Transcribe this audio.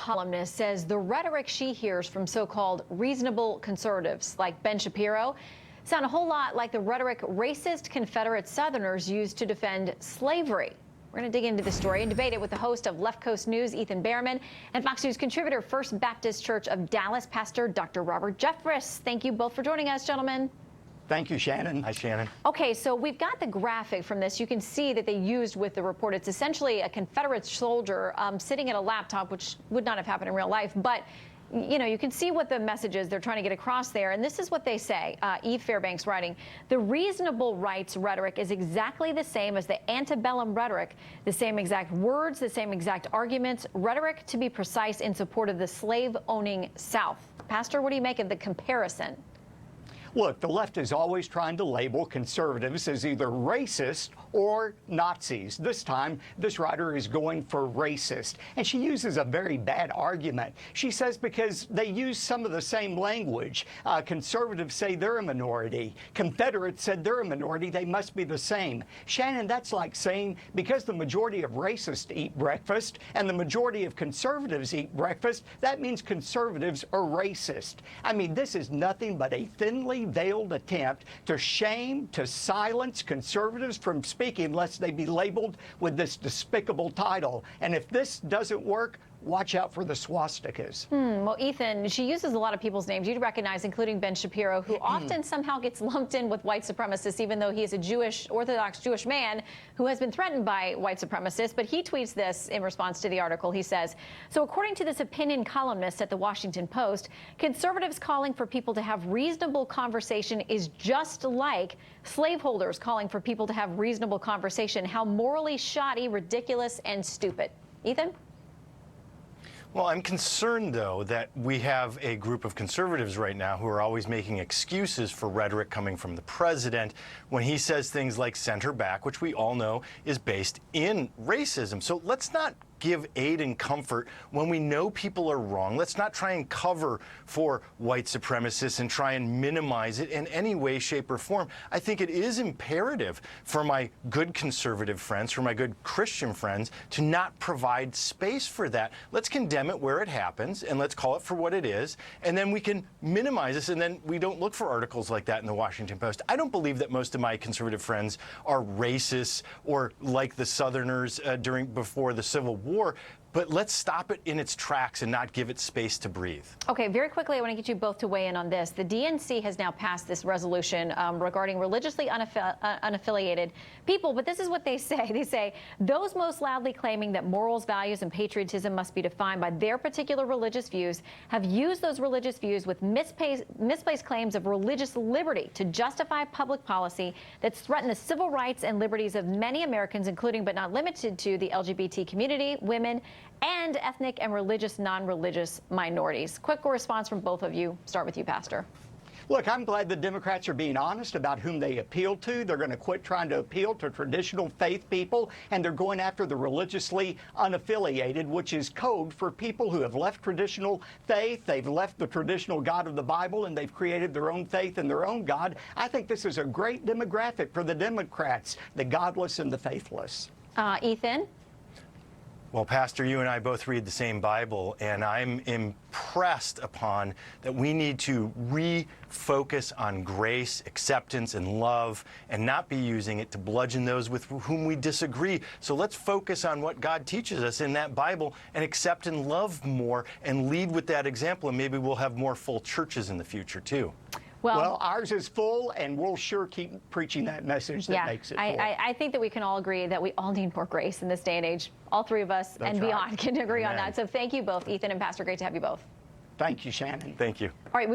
columnist says the rhetoric she hears from so-called reasonable conservatives like Ben Shapiro sound a whole lot like the rhetoric racist Confederate Southerners used to defend slavery. We're going to dig into this story and debate it with the host of Left Coast News, Ethan Behrman, and Fox News contributor, First Baptist Church of Dallas, Pastor Dr. Robert Jeffress. Thank you both for joining us, gentlemen. Thank you, Shannon. Hi, Shannon. Okay, so we've got the graphic from this. You can see that they used with the report. It's essentially a Confederate soldier sitting at a laptop, which would not have happened in real life. But, you know, you can see what the message is they're trying to get across there. And this is what they say. Eve Fairbanks writing, the reasonable rights rhetoric is exactly the same as the antebellum rhetoric, the same exact words, the same exact arguments, rhetoric, to be precise, in support of the slave-owning South. Pastor, what do you make of the comparison? Look, the left is always trying to label conservatives as either racist or Nazis. This time, this writer is going for racist. And she uses a very bad argument. She says because they use some of the same language. Conservatives say they're a minority. Confederates said they're a minority. They must be the same. Shannon, that's like saying because the majority of racists eat breakfast and the majority of conservatives eat breakfast, that means conservatives are racist. I mean, this is nothing but a thinly veiled attempt to shame, to silence conservatives from speaking lest they be labeled with this despicable title. And if this doesn't work, watch out for the swastikas. Well, Ethan, she uses a lot of people's names you'd recognize, including Ben Shapiro, who often somehow gets lumped in with white supremacists, even though he is a Jewish, Orthodox Jewish man who has been threatened by white supremacists. But he tweets this in response to the article. He says, so according to this opinion columnist at the Washington Post, conservatives calling for people to have reasonable conversation is just like slaveholders calling for people to have reasonable conversation. How morally shoddy, ridiculous, and stupid. Ethan? Well, I'm concerned, though, that we have a group of conservatives right now who are always making excuses for rhetoric coming from the president when he says things like send her back, which we all know is based in racism. So let's not give aid and comfort when we know people are wrong. Let's not try and cover for white supremacists and try and minimize it in any way, shape, or form. I think it is imperative for my good conservative friends, for my good Christian friends, to not provide space for that. Let's condemn it where it happens, and let's call it for what it is, and then we can minimize this, and then we don't look for articles like that in the Washington Post. I don't believe that most of my conservative friends are racists or like the Southerners before the Civil War, but let's stop it in its tracks and not give it space to breathe. Okay, very quickly, I want to get you both to weigh in on this. The DNC has now passed this resolution regarding religiously unaffiliated people, but this is what they say. They say, those most loudly claiming that morals, values, and patriotism must be defined by their particular religious views have used those religious views with misplaced claims of religious liberty to justify public policy that's threatened the civil rights and liberties of many Americans, including but not limited to the LGBT community, women, and ethnic and religious non-religious minorities. Quick response from both of you. Start with you, Pastor. Look, I'm glad the Democrats are being honest about whom they appeal to. They're going to quit trying to appeal to traditional faith people, and they're going after the religiously unaffiliated, which is code for people who have left traditional faith, they've left the traditional God of the Bible, and they've created their own faith and their own God. I think this is a great demographic for the Democrats, the godless and the faithless. Ethan? Well, Pastor, you and I both read the same Bible, and I'm impressed upon that we need to refocus on grace, acceptance, and love, and not be using it to bludgeon those with whom we disagree. So let's focus on what God teaches us in that Bible and accept and love more and lead with that example, and maybe we'll have more full churches in the future, too. Well, ours is full, and we'll sure keep preaching that message that makes it full. I think that we can all agree that we all need more grace in this day and age. All three of us and beyond can agree on that. So thank you both, Ethan and Pastor. Great to have you both. Thank you, Shannon. Thank you. All right.